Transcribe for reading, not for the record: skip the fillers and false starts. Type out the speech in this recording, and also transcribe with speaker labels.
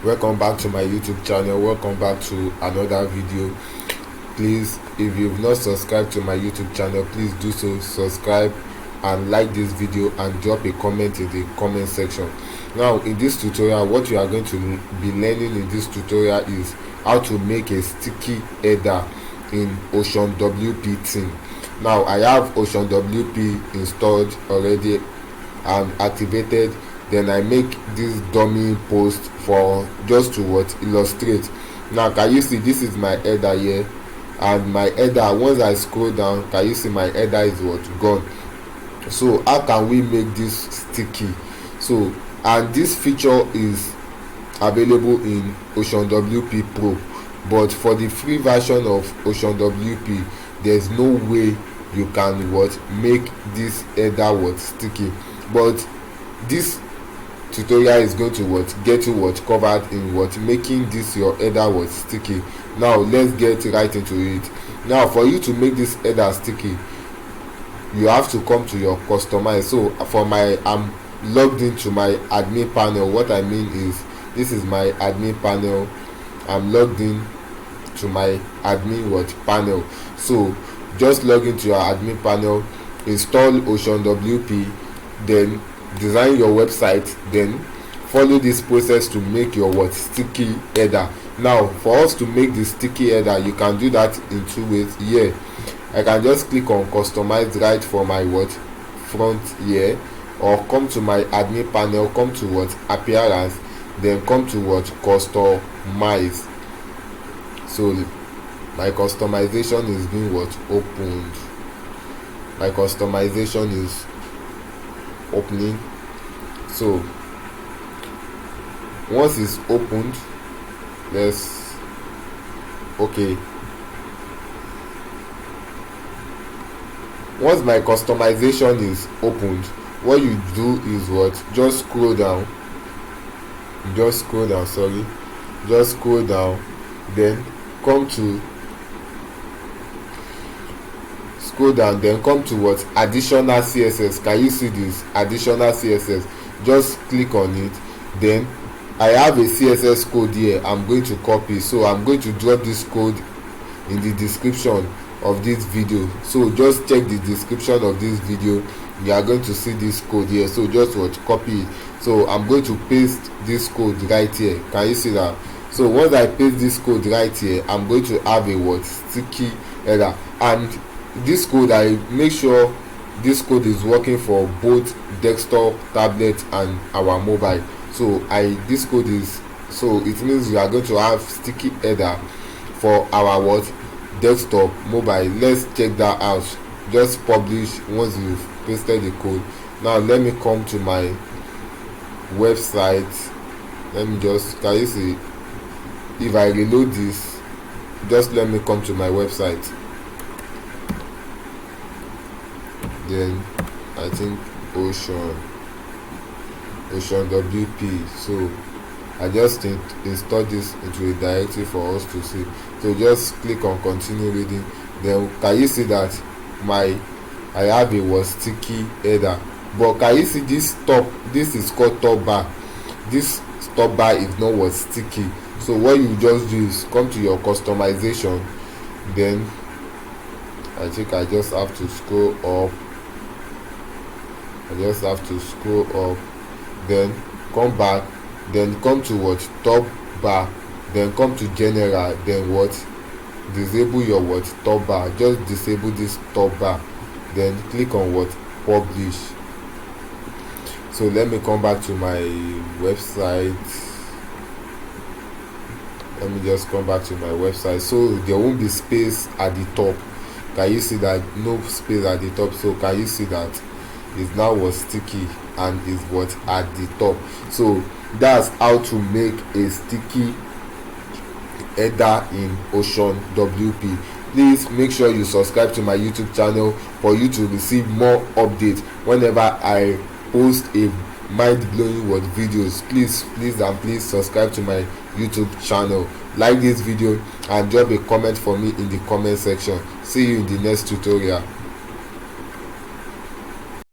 Speaker 1: Welcome back to my YouTube channel. Welcome back to another video. Please, if you've not subscribed to my YouTube channel, please do so. Subscribe and like this video and drop a comment in the comment section. Now in this tutorial, what you are going to be learning in this tutorial is how to make a sticky header in oceanWp theme. Now I have oceanWp installed already and activated. Then I make this dummy post for just to illustrate. Now can you see this is my header here, and my header, once I scroll down, can you see my header is gone. So how can we make this sticky? So, and this feature is available in oceanWp Pro, but for the free version of oceanWp there's no way you can make this header sticky. But this tutorial is going to get you covered in making this your header sticky. Now let's get right into it. Now for you to make this header sticky, you have to come to your customize. So for I'm logged into my admin panel. What I mean is, this is my admin panel. I'm logged in to my admin panel. So just log into your admin panel, install oceanWp, then design your website, then follow this process to make your sticky header. Now for us to make the sticky header, you can do that in two ways. Here I can just click on customize right for my front here, or come to my admin panel, come to appearance, then come to customize. So my customization is being opened. My customization is opening. So once it's opened, once my customization is opened, what you do is just scroll down, then come to additional css. Can you see this additional css? Just click on it. Then I have a css code here. I'm going to copy, so I'm going to drop this code in the description of this video. So just check the description of this video, you are going to see this code here. So just copy it. So I'm going to paste this code right here. Can you see that? So once I paste this code right here, I'm going to have a sticky header. And this code, I make sure this code is working for both desktop, tablet and our mobile. So this code is, so it means we are going to have sticky header for our desktop, mobile. Let's check that out. Just publish once you've pasted the code. Now let me come to my website. Let me just, can you see, if I reload this, just let me come to my website. Then I think oceanWp. So I just install this into a directory for us to see. So just click on continue reading. Then can you see that I have a sticky header? But can you see this top? This is called top bar. This top bar is not sticky. So what you just do is come to your customization. Then I think I just have to scroll up. Then come back, then come to top bar, then come to general, then disable your top bar. Just disable this top bar, then click on publish. So let me come back to my website. Let me just come back to my website. So there won't be space at the top. Can you see that? No space at the top. So can you see that is now sticky and is at the top? So that's how to make a sticky header in oceanWp. Please make sure you subscribe to my YouTube channel for you to receive more updates whenever I post a mind-blowing videos. Please subscribe to my YouTube channel, like this video and drop a comment for me in the comment section. See you in the next tutorial.